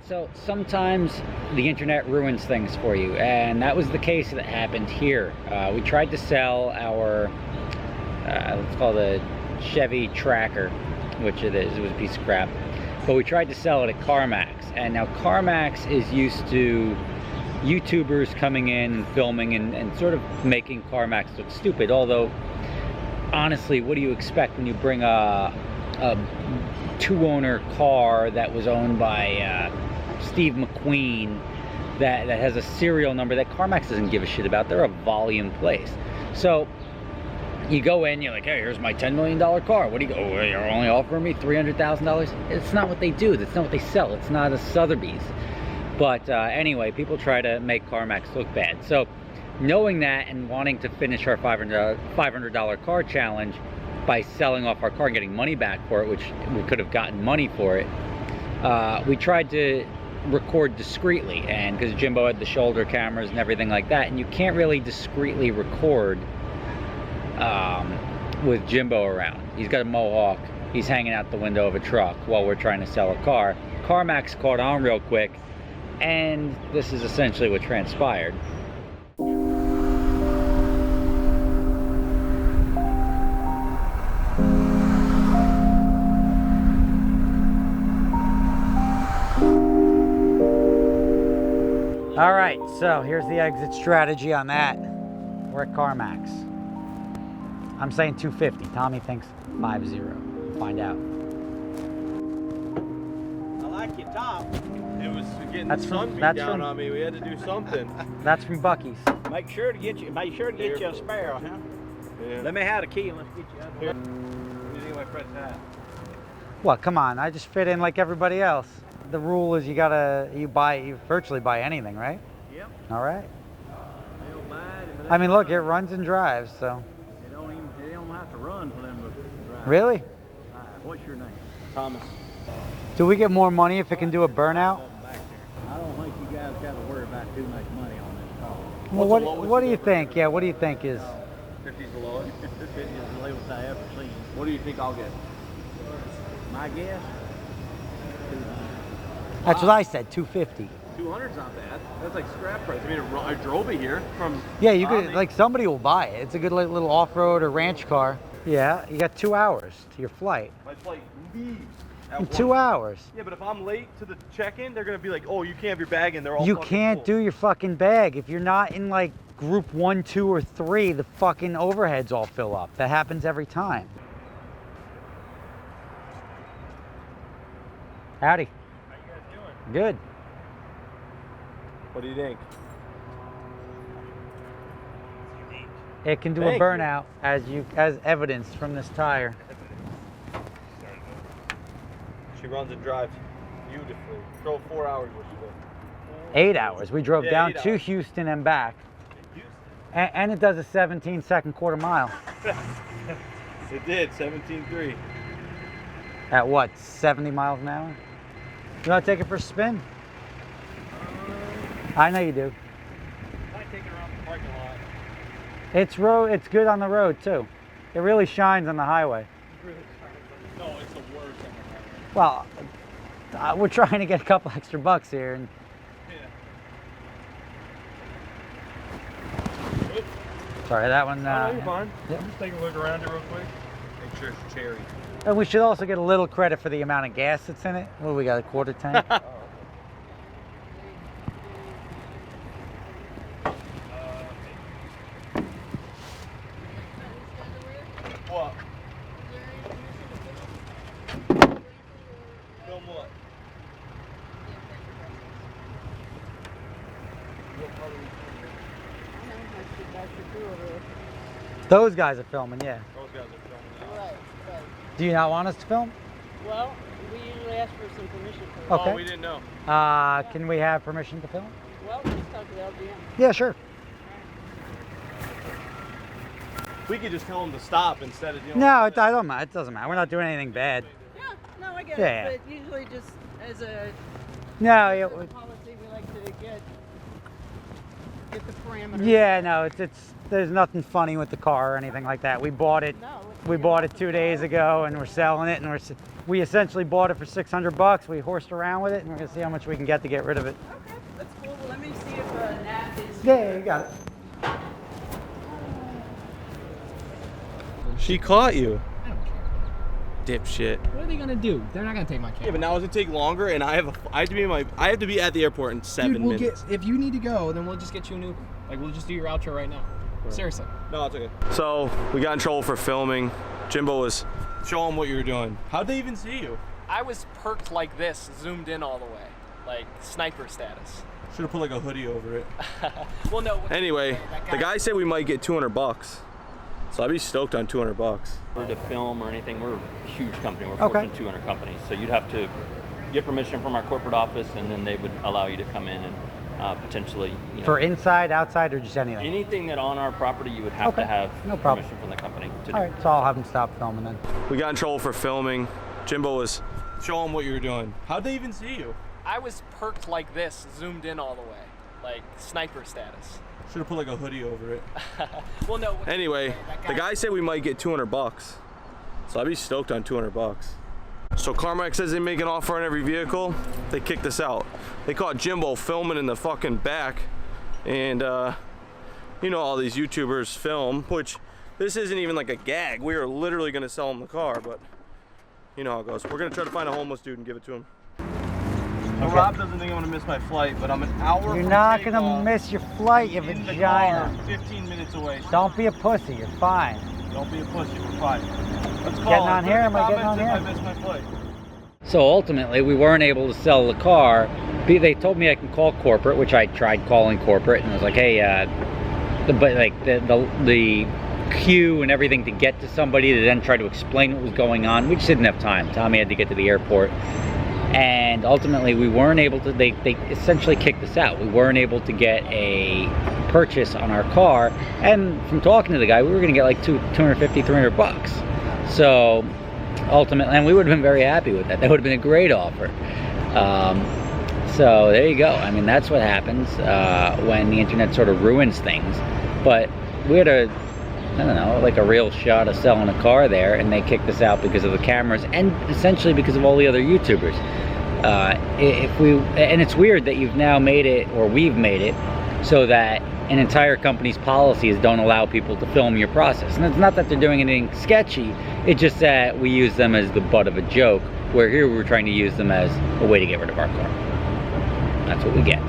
So sometimes the internet ruins things for you, and that was the case that happened here. We tried to sell our, let's call it a Chevy Tracker, which it is. It was a piece of crap. But we tried to sell it at CarMax, and now CarMax is used to YouTubers coming in and filming and sort of making CarMax look stupid. Although, honestly, what do you expect when you bring a two-owner car that was owned by Steve McQueen that has a serial number that CarMax doesn't give a shit about? They're a volume place. So you go in, you're like, hey, here's my $10 million car. What do you go? Oh, you're only offering me $300,000? It's not what they do. That's not what they sell. It's not a Sotheby's. But anyway, people try to make CarMax look bad. So knowing that and wanting to finish our $500 car challenge by selling off our car and getting money back for it, which we could have gotten money for it, we tried to record discreetly, and because Jimbo had the shoulder cameras and everything like that, and you can't really discreetly record with Jimbo around. He's got a mohawk, he's hanging out the window of a truck while we're trying to sell a car. CarMax caught on real quick, and this is essentially what transpired. All right, so here's the exit strategy on that. We're at CarMax. I'm saying 250. Tommy thinks 50. We'll find out. I like your top. It was getting That's the from- sun beat that's down from- on me. We had to do something. That's from Buc-ee's. Make sure to get you a spare, huh? Yeah. Let me have the key and let's get you out of Here. here. You need my friend's hat. Well, come on, I just fit in like everybody else. The rule is you virtually buy anything, right? Yep. All right. They don't buy it, but I mean, look, it runs and drives, so. they don't have to run for them to drive. Really? What's your name? Thomas. Do we get more money if it can do a burnout? Back there. I don't think you guys got to worry about too much money on this car. Well, What's the lowest what do you you ever think? get? Yeah, what do you think is? 50's the lowest. It is the lowest I ever seen. What do you think I'll get? My guess? 200. That's what I said, 250. 200's not bad. That's like scrap price. I mean, I drove it here from. Yeah, you could, Tommy. like, somebody will buy it. It's a good little off-road or ranch car. Yeah, you got 2 hours to your flight. My flight leaves. At In 1. 2 hours. Yeah, but if I'm late to the check-in, they're gonna be like, "Oh, you can't have your bag in." They're all. You fucking can't full. do your fucking bag. If you're not in, like, group 1, 2, or 3, the fucking overheads all fill up. That happens every time. Howdy. How you guys doing? Good. What do you think? It can do Thank a you. burnout, as evidenced from this tire. She runs and drives beautifully. Drove 4 hours with you. 8 hours. We drove Yeah, down 8 to hours. Houston and back. Houston. And it does a 17-second quarter mile. It did 17.3. At what, 70 miles an hour? You want to take it for a spin? I know you do. Might take it around the parking lot. It's good on the road too. It really shines on the highway. No, it's the worst on the highway. Well, we're trying to get a couple extra bucks here, and Yeah. sorry, that one. Oh, you're fine. yeah. I'm just taking a look around it real quick. Make sure it's cherry. And we should also get a little credit for the amount of gas that's in it. What do we got, a quarter tank? What? Film what? Those guys are filming, yeah. Those guys are filming now. Right. Do you not want us to film? Well, we usually ask for some permission first. Okay. Oh, we didn't know. Can we have permission to film? Well, let's talk to the LGM. Yeah, sure. We could just tell them to stop instead of. No, I don't mind. It doesn't matter. We're not doing anything bad. Yeah, no, I get Yeah. it. But usually just as a No, policy, we like to get the parameters. yeah, no, there's nothing funny with the car or anything like that. We bought it. No. We bought it 2 days ago, and we're selling it, and We essentially bought it for 600 bucks. We horsed around with it, and we're gonna see how much we can get to get rid of it. Okay, that's cool. Well, let me see if Nat is. Yeah, you got it. She caught you. I don't care. Dipshit. What are they gonna do? They're not gonna take my camera. Yeah, but now it's gonna take longer, and I have to be at the airport in 7 Dude, we'll minutes. if you need to go, then we'll just get you a new. Like, we'll just do your outro right now. Seriously. No, it's okay. So we got in trouble for filming. Jimbo was showing what you were doing. How'd they even see you? I was perked like this, zoomed in all the way, like sniper status. Should have put like a hoodie over it. Well, no. Anyway, the guy said we might get 200 bucks. So I'd be stoked on 200 bucks. For to film or anything, we're a huge company. We're Okay. Fortune 200 companies. So you'd have to get permission from our corporate office, and then they would allow you to come in and potentially, you know, For inside, outside, or just anything? anything that on our property, you would have Okay. to have No problem. permission from the company to do. All right, so I'll have them stop filming then. We got in trouble for filming. Jimbo was showing what you were doing. How'd they even see you? I was perked like this, zoomed in all the way, like sniper status. Should have put like a hoodie over it. Well, no. Anyway, the guy said we might get 200 bucks. So I'd be stoked on 200 bucks. So Carmack says they make an offer on every vehicle. They kicked us out. They caught Jimbo filming in the fucking back. And you know, all these YouTubers film, which this isn't even like a gag. We are literally gonna sell him the car, but you know how it goes. We're gonna try to find a homeless dude and give it to him. So Rob doesn't think I'm gonna miss my flight, but I'm an hour You're from not gonna takeoff, miss your flight, you in the vagina. car, 15 minutes away. Don't be a pussy, you're fine. Don't be a pussy, we're fine. Let's call. Getting on Put here? in the Am I getting on comments here? if I missed my flight. So ultimately, we weren't able to sell the car. They told me I can call corporate, which I tried calling corporate, and I was like, hey, the queue and everything to get to somebody to then try to explain what was going on. We just didn't have time. Tommy had to get to the airport. And ultimately, we weren't able to, they essentially kicked us out. We weren't able to get a purchase on our car. And from talking to the guy, we were gonna get like 250, 300 bucks. So ultimately, and we would have been very happy with that. That would have been a great offer. So there you go. I mean, that's what happens when the internet sort of ruins things. But we had I don't know, like a real shot of selling a car there, and they kicked us out because of the cameras and essentially because of all the other YouTubers. And it's weird that you've now made it, or we've made it, so that an entire company's policies don't allow people to film your process. And it's not that they're doing anything sketchy, it's just that we use them as the butt of a joke, where here we're trying to use them as a way to get rid of our car. That's what we get.